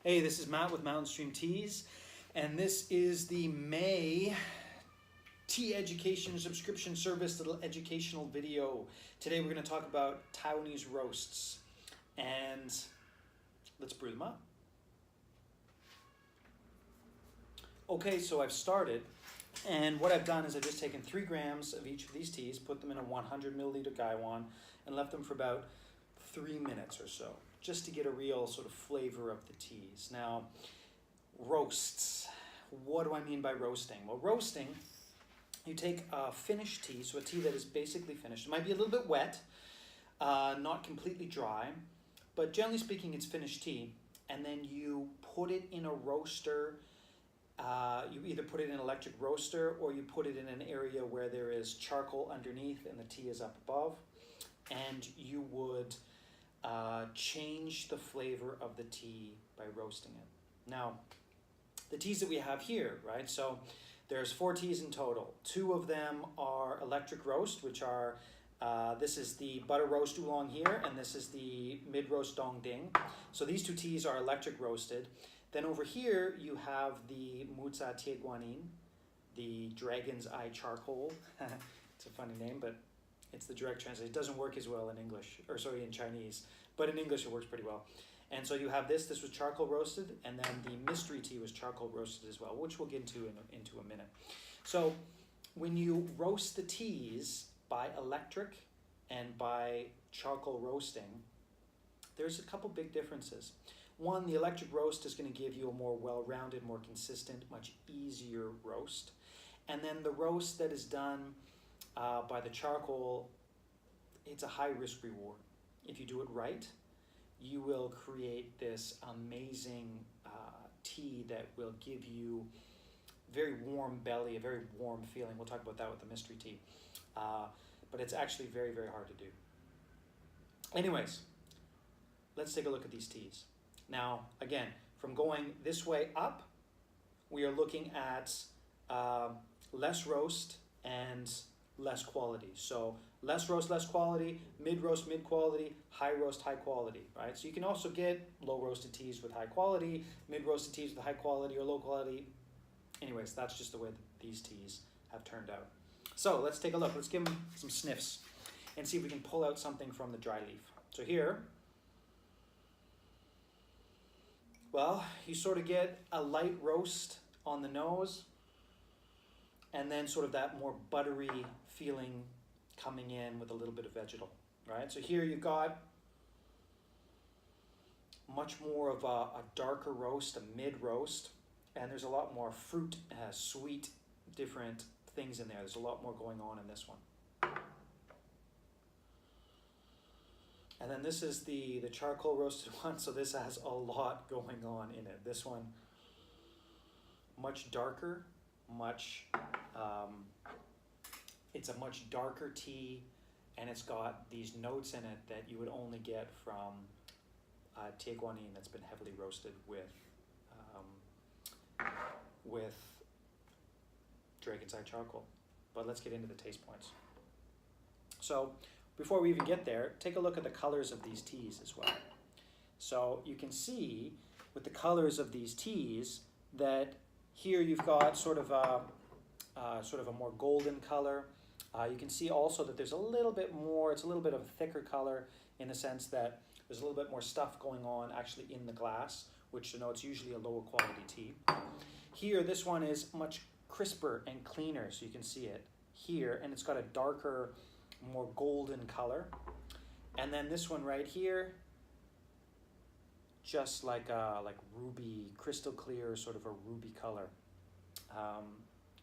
Hey, this is Matt with Mountain Stream Teas, and this is the May Teaducation Subscription Service little educational video. Today we're going to talk about Taiwanese roasts, and let's brew them up. Okay, so I've started, and what I've done is I've just taken 3 grams of each of these teas, put them in a 100 milliliter gaiwan, and left them for about 3 minutes or so, just to get a real sort of flavor of the teas. Now, roasts. What do I mean by roasting? Well, roasting, you take a finished tea, so a tea that is basically finished. It might be a little bit wet, not completely dry, but generally speaking, it's finished tea. And then you put it in a roaster. You either put it in an electric roaster or you put it in an area where there is charcoal underneath and the tea is up above. And you would change the flavor of the tea by roasting it. Now, the teas that we have here, right? So there's 4 teas in total. 2 of them are electric roast, which are, this is the butter roast oolong here, and this is the mid-roast dong ding. So these 2 teas are electric roasted. Then over here, you have the Muza Tieguanin, the dragon's eye charcoal. It's a funny name, but it's the direct translation. It doesn't work as well in English, or sorry, in Chinese, but in English it works pretty well. And so you have this was charcoal roasted, and then the mystery tea was charcoal roasted as well, which we'll get into a minute. So when you roast the teas by electric and by charcoal roasting, there's a couple big differences. One, the electric roast is going to give you a more well-rounded, more consistent, much easier roast. And then the roast that is done by the charcoal, it's a high risk reward. If you do it right, you will create this amazing tea that will give you very warm belly, a very warm feeling. We'll talk about that with the mystery tea. But it's actually very, very hard to do. Anyways, let's take a look at these teas. Now, again, from going this way up, we are looking at less roast and less quality. So less roast, less quality, mid-roast, mid-quality, high roast, high quality, right? So you can also get low-roasted teas with high quality, mid-roasted teas with high quality or low quality. Anyways, that's just the way that these teas have turned out. So let's take a look. Let's give them some sniffs and see if we can pull out something from the dry leaf. So here, well, you sort of get a light roast on the nose, and then sort of that more buttery feeling coming in with a little bit of vegetal, right? So here you've got much more of a darker roast, a mid-roast, and there's a lot more fruit, sweet, different things in there. There's a lot more going on in this one. And then this is the charcoal roasted one, so this has a lot going on in it. This one, much darker, it's a much darker tea, and it's got these notes in it that you would only get from Tieguanin that's been heavily roasted with dragon's eye charcoal. But let's get into the taste points. So before we even get there, take a look at the colors of these teas as well. So you can see with the colors of these teas that here you've got sort of a more golden color. You can see also that there's a little bit more, it's a little bit of a thicker color in the sense that there's a little bit more stuff going on actually in the glass, which denotes usually a lower quality tea. Here, this one is much crisper and cleaner, so you can see it here, and it's got a darker, more golden color. And then this one right here, just like ruby, crystal clear, sort of a ruby color.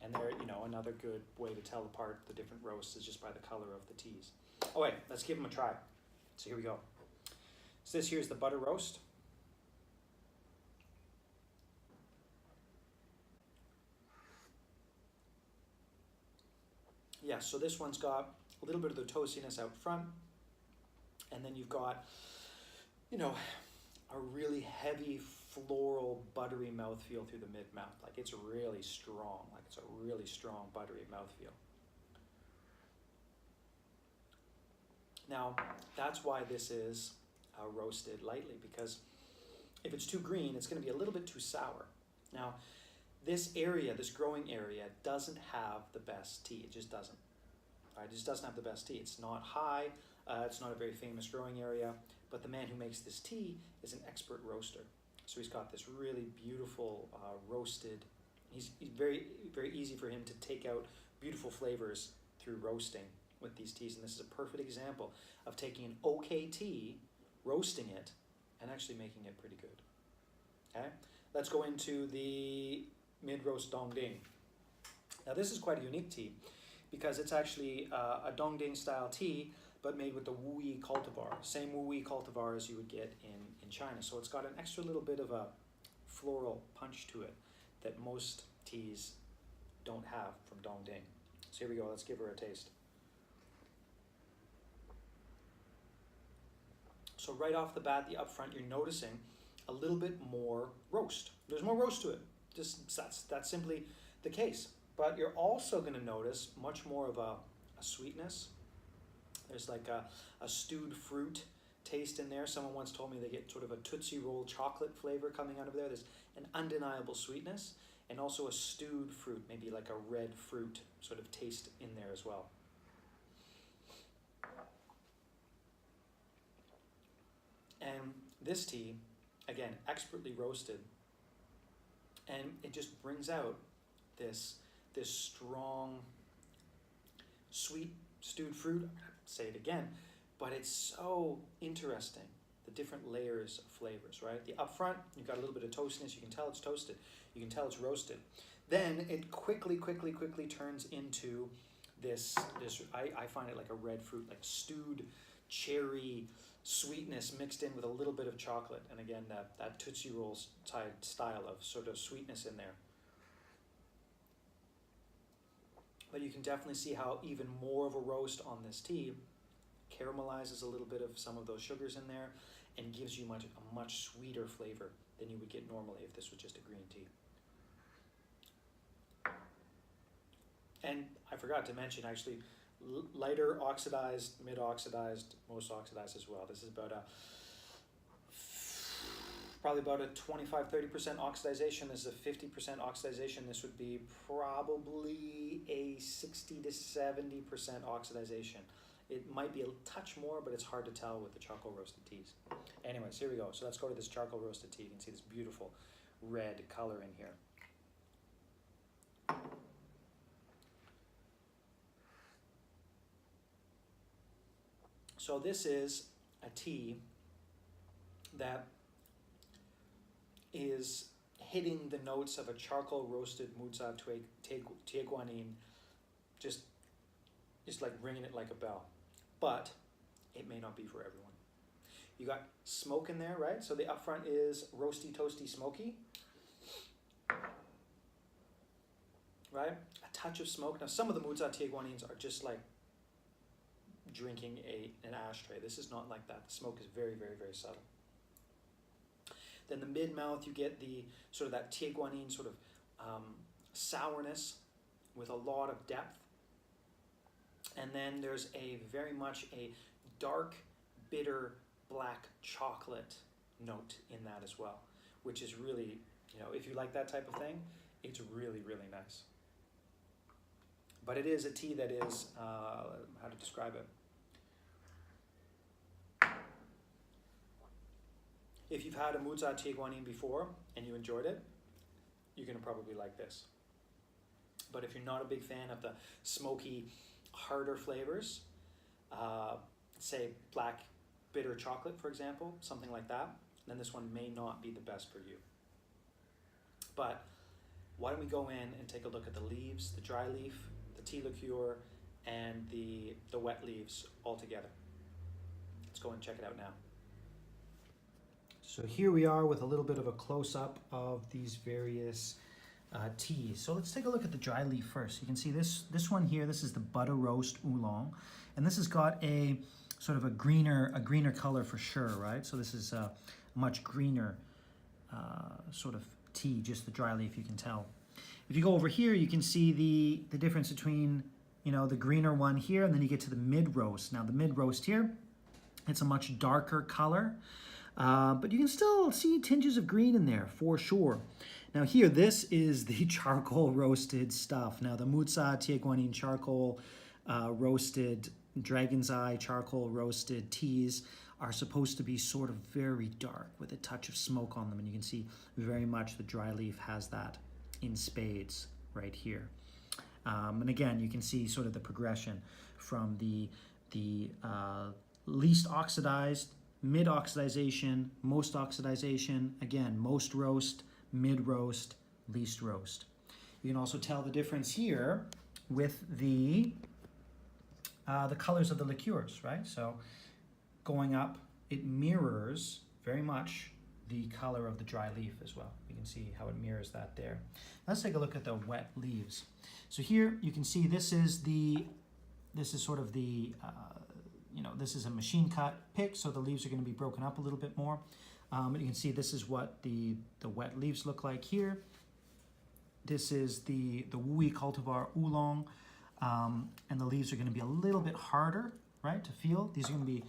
And there, another good way to tell apart the different roasts is just by the color of the teas. Oh wait, let's give them a try. So here we go. So this here's the butter roast. Yeah, so this one's got a little bit of the toastiness out front, and then you've got, a really heavy floral buttery mouthfeel through the mid-mouth. Like it's really strong, it's a really strong buttery mouthfeel. Now, that's why this is roasted lightly, because If it's too green, it's going to be a little bit too sour. Now, this area, this growing area, doesn't have the best tea. It just doesn't. It just doesn't have the best tea. It's not high. It's not a very famous growing area. But the man who makes this tea is an expert roaster. So he's got this really beautiful roasted. He's very, very easy for him to take out beautiful flavors through roasting with these teas. And this is a perfect example of taking an okay tea, roasting it, and actually making it pretty good. Okay, let's go into the mid-roast Dongding. Now this is quite a unique tea because it's actually a Dongding style tea, but made with the Wu Yi cultivar, same Wu Yi cultivar as you would get in China. So it's got an extra little bit of a floral punch to it that most teas don't have from Dongding. So here we go, let's give her a taste. So right off the bat, the upfront, you're noticing a little bit more roast. There's more roast to it. Just that's simply the case. But you're also going to notice much more of a sweetness. There's like a stewed fruit taste in there. Someone once told me they get sort of a Tootsie Roll chocolate flavor coming out of there. There's an undeniable sweetness and also a stewed fruit, maybe like a red fruit sort of taste in there as well. And this tea, again, expertly roasted, and it just brings out this strong, sweet stewed fruit. I'm gonna say it again, but it's so interesting, the different layers of flavors, right? The upfront, you've got a little bit of toastiness. You can tell it's toasted. You can tell it's roasted. Then it quickly turns into this. I find it like a red fruit, like stewed cherry sweetness mixed in with a little bit of chocolate, and again that Tootsie Rolls style of sort of sweetness in there. But you can definitely see how even more of a roast on this tea caramelizes a little bit of some of those sugars in there and gives you a much sweeter flavor than you would get normally if this was just a green tea. And I forgot to mention, actually, lighter oxidized, mid-oxidized, most oxidized as well. This is about probably about a 25-30% oxidization. This is a 50% oxidization. This would be probably a 60 to 70% oxidization. It might be a touch more, but it's hard to tell with the charcoal roasted teas. Anyways, here we go. So let's go to this charcoal roasted tea. You can see this beautiful red color in here. So this is a tea that is hitting the notes of a charcoal roasted Muza Teaguanin, just like ringing it like a bell. But it may not be for everyone. You got smoke in there, right? So the upfront is roasty, toasty, smoky. Right? A touch of smoke. Now some of the Muza Teaguanins are just like drinking an ashtray. This is not like that. The smoke is very, very, very subtle. Then the mid-mouth, you get the sort of that Teaguanin sort of sourness with a lot of depth. And then there's very much a dark, bitter, black chocolate note in that as well, which is really, if you like that type of thing, it's really, really nice. But it is a tea that is, how to describe it? If you've had a Muza Teaguanin before and you enjoyed it, you're going to probably like this. But if you're not a big fan of the smoky, harder flavors, say black bitter chocolate, for example, something like that, then this one may not be the best for you. But why don't we go in and take a look at the leaves, the dry leaf, the tea liqueur, and the wet leaves all together. Let's go and check it out now. So here we are with a little bit of a close-up of these various teas. So let's take a look at the dry leaf first. You can see this one here. This is the butter roast oolong, and this has got a sort of a greener color for sure, right? So this is a much greener sort of tea, just the dry leaf, you can tell. If you go over here, you can see the difference between the greener one here, and then you get to the mid roast. Now the mid roast here, it's a much darker color. but you can still see tinges of green in there for sure. Now here, this is the charcoal roasted stuff. Now the Mutsa Teaguanin charcoal roasted Dragon's Eye charcoal roasted teas are supposed to be sort of very dark with a touch of smoke on them, and you can see very much the dry leaf has that in spades right here. And again, you can see sort of the progression from the least oxidized, mid oxidization, most oxidization, again, most roast, mid roast, least roast. You can also tell the difference here with the colors of the liqueurs, right? So going up, it mirrors very much the color of the dry leaf as well. You can see how it mirrors that there. Let's take a look at the wet leaves. So here you can see this is sort of the, this is a machine cut pick, so the leaves are going to be broken up a little bit more. And you can see this is what the wet leaves look like here. This is the Wui cultivar Oolong, and the leaves are going to be a little bit harder, right, to feel. These are going to be,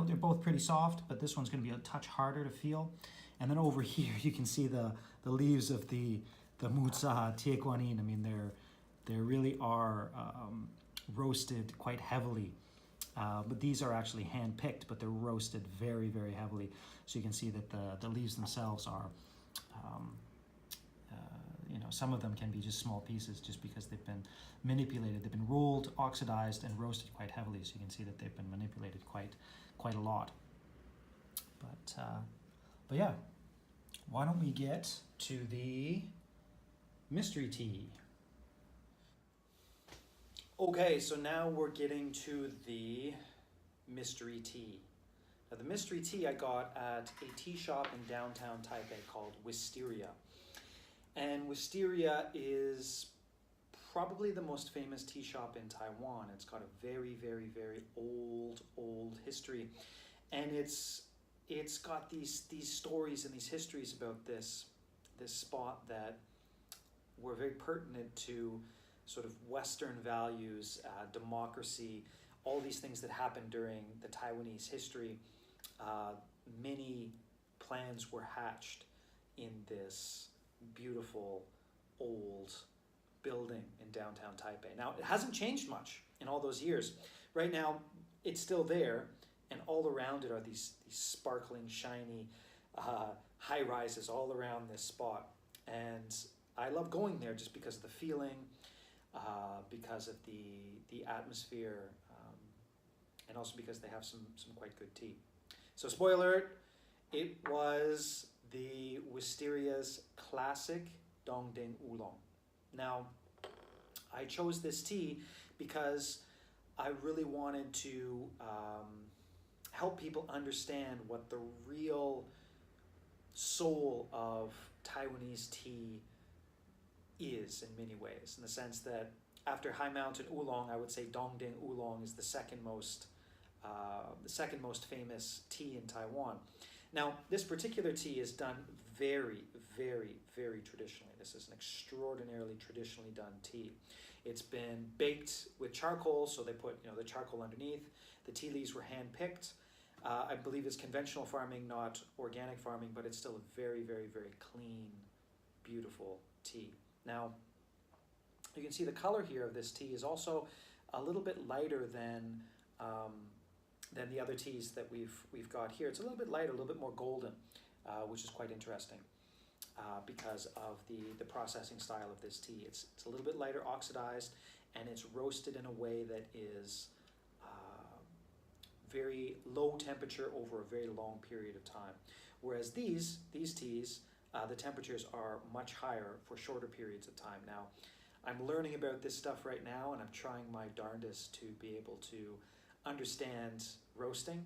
they're both pretty soft, but this one's going to be a touch harder to feel. And then over here, you can see the leaves of the Mutsa Teaguanin. I mean, they really are roasted quite heavily. But these are actually hand-picked, but they're roasted very, very heavily. So you can see that the leaves themselves are, some of them can be just small pieces just because they've been manipulated. They've been rolled, oxidized, and roasted quite heavily. So you can see that they've been manipulated quite a lot. But yeah, why don't we get to the mystery tea? Okay, so now we're getting to the mystery tea. Now the mystery tea I got at a tea shop in downtown Taipei called Wisteria. And Wisteria is probably the most famous tea shop in Taiwan. It's got a very, very, very old history. And it's got these stories and these histories about this spot that were very pertinent to sort of Western values, democracy, all these things that happened during the Taiwanese history. Many plans were hatched in this beautiful old building in downtown Taipei. Now, it hasn't changed much in all those years. Right now, it's still there, and all around it are these sparkling, shiny high-rises all around this spot. And I love going there just because of the feeling, because of the atmosphere, and also because they have some quite good tea. So spoiler alert, it was the Wisteria's classic Dongding Oolong. Now, I chose this tea because I really wanted to help people understand what the real soul of Taiwanese tea is in many ways, in the sense that after High Mountain Oolong, I would say Dongding Oolong is the second most famous tea in Taiwan. Now, this particular tea is done very, very, very traditionally. This is an extraordinarily traditionally done tea. It's been baked with charcoal, so they put the charcoal underneath. The tea leaves were hand-picked. I believe it's conventional farming, not organic farming, but it's still a very, very, very clean, beautiful tea. Now, you can see the color here of this tea is also a little bit lighter than the other teas that we've got here. It's a little bit lighter, a little bit more golden, which is quite interesting because of the processing style of this tea. It's a little bit lighter oxidized, and it's roasted in a way that is very low temperature over a very long period of time. Whereas these teas, the temperatures are much higher for shorter periods of time. Now, I'm learning about this stuff right now, and I'm trying my darndest to be able to understand roasting,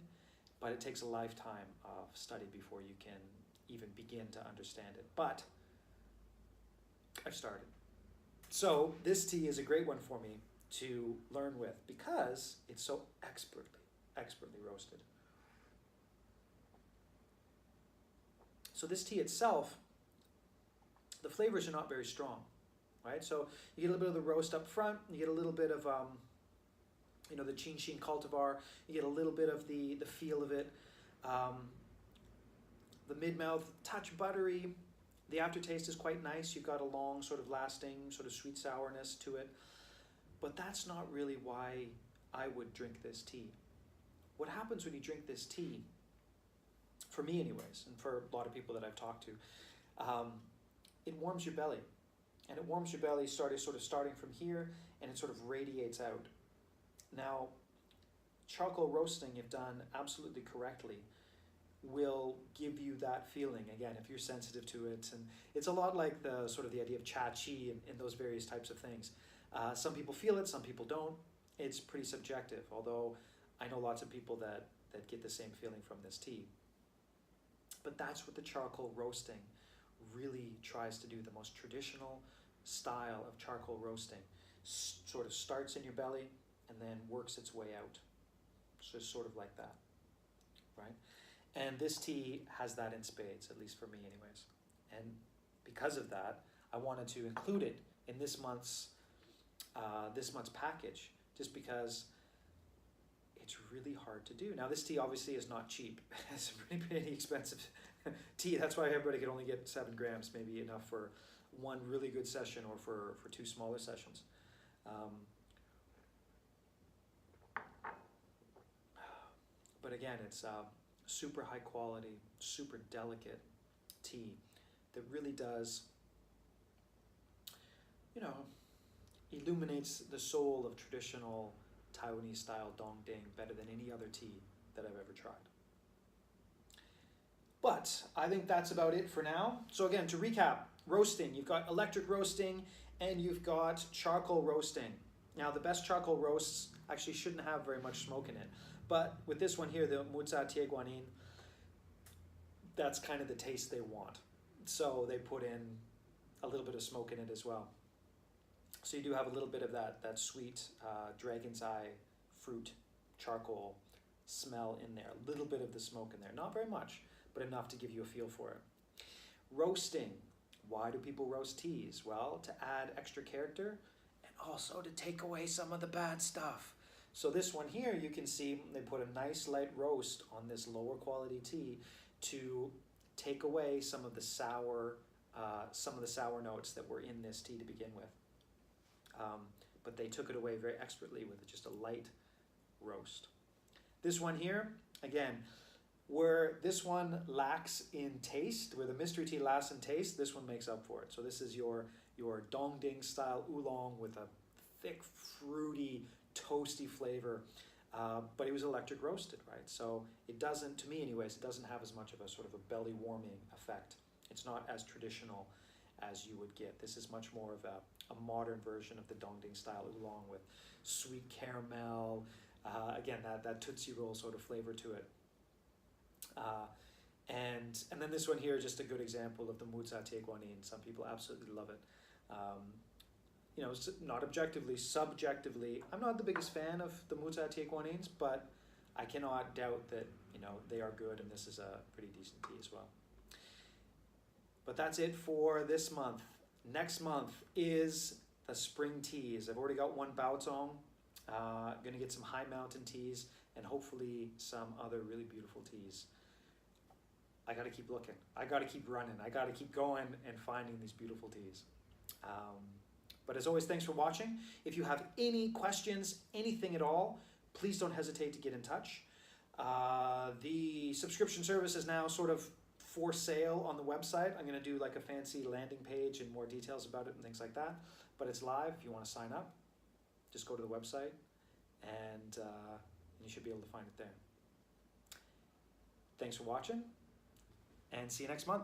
but it takes a lifetime of study before you can even begin to understand it. But I've started. So this tea is a great one for me to learn with because it's so expertly roasted. So this tea itself, the flavors are not very strong, right? So you get a little bit of the roast up front, you get a little bit of the Qingxin cultivar, you get a little bit of the feel of it. The mid-mouth, touch buttery. The aftertaste is quite nice. You've got a long sort of lasting sort of sweet sourness to it. But that's not really why I would drink this tea. What happens when you drink this tea, for me anyways, and for a lot of people that I've talked to, it warms your belly. And it warms your belly sort of starting from here, and it sort of radiates out. Now, charcoal roasting, if done absolutely correctly, will give you that feeling, again, if you're sensitive to it. And it's a lot like the sort of the idea of cha chi and those various types of things. Some people feel it, some people don't. It's pretty subjective, although I know lots of people that get the same feeling from this tea. But that's what the charcoal roasting really tries to do. The most traditional style of charcoal roasting sort of starts in your belly and then works its way out. So sort of like that, right? And this tea has that in spades, at least for me anyways. And because of that, I wanted to include it in this month's package, just because it's really hard to do. Now, this tea obviously is not cheap. It's a pretty expensive tea. That's why everybody can only get 7 grams, maybe enough for one really good session or for 2 smaller sessions. But again, it's super high quality, super delicate tea that really does, you know, illuminates the soul of traditional Taiwanese style dongding better than any other tea that I've ever tried. But I think that's about it for now. So again, to recap, roasting, you've got electric roasting and you've got charcoal roasting. Now the best charcoal roasts actually shouldn't have very much smoke in it. But with this one here, the Muza Tieguanin, that's kind of the taste they want. So they put in a little bit of smoke in it as well. So you do have a little bit of that sweet dragon's eye fruit charcoal smell in there. A little bit of the smoke in there. Not very much, but enough to give you a feel for it. Roasting. Why do people roast teas? Well, to add extra character and also to take away some of the bad stuff. So this one here, you can see they put a nice light roast on this lower quality tea to take away some of the sour notes that were in this tea to begin with. But they took it away very expertly with just a light roast. This one here, again, where this one lacks in taste, where the mystery tea lacks in taste, this one makes up for it. So this is your dongding style oolong with a thick, fruity, toasty flavor, but it was electric roasted, right? So it doesn't, to me anyways, it doesn't have as much of a sort of a belly warming effect. It's not as traditional as you would get. This is much more of a modern version of the dongding style oolong with sweet caramel, again, that Tootsie Roll sort of flavor to it. And then this one here is just a good example of the Muza Tieguanin. Some people absolutely love it. You know, not objectively, subjectively, I'm not the biggest fan of the Muza Tieguanins, but I cannot doubt that, you know, they are good, and this is a pretty decent tea as well. But that's it for this month. Next month is the spring teas. I've already got one Baozong. Going to get some high mountain teas and hopefully some other really beautiful teas. I got to keep looking. I got to keep running. I got to keep going and finding these beautiful teas. But as always, thanks for watching. If you have any questions, anything at all, please don't hesitate to get in touch. The subscription service is now sort of for sale on the website. I'm going to do like a fancy landing page and more details about it and things like that. But it's live. If you want to sign up, just go to the website and you should be able to find it there. Thanks for watching and see you next month.